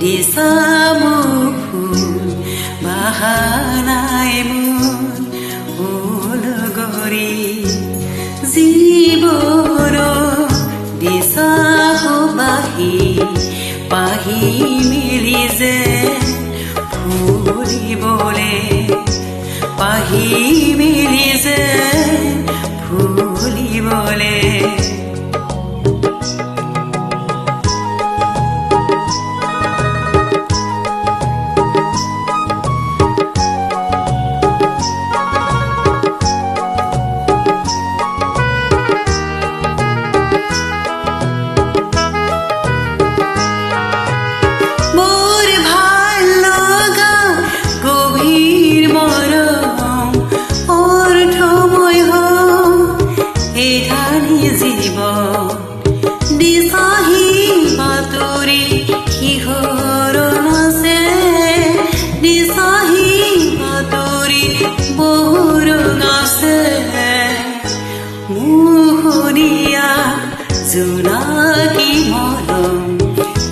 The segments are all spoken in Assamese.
দিছামুখ ফুল বাহানাই মোৰ উলগৰি জীৱন দিছা বাহি পাহি মেলি যে ফুলিবলে পাহি মেলি যে ফুলিবলে জোনাকী মৰম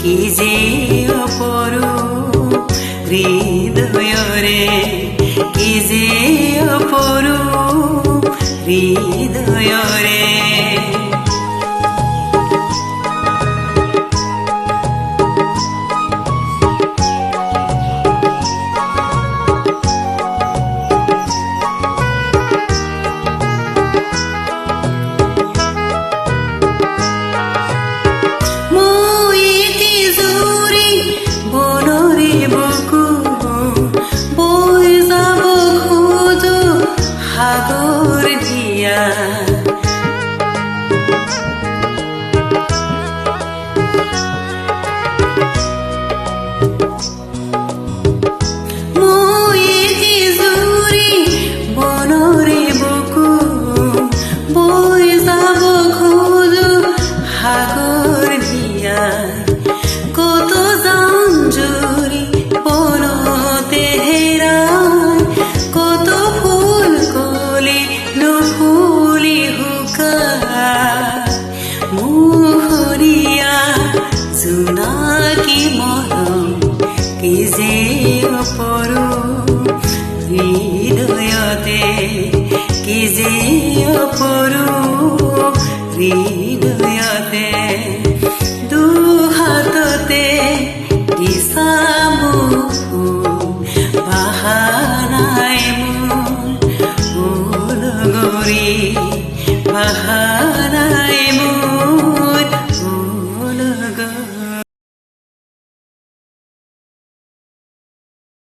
কি যে অপৰূপ হৃদয়ৰে কি যে অপৰূপ হৃদয়ৰে জোনাকী মৰম কি যে অপৰূপ হৃদয়তে কি যে অপৰূপ হৃদয়তে দুহাততে দিছামুখ ফুল বাহানাই মোৰ উলগৰি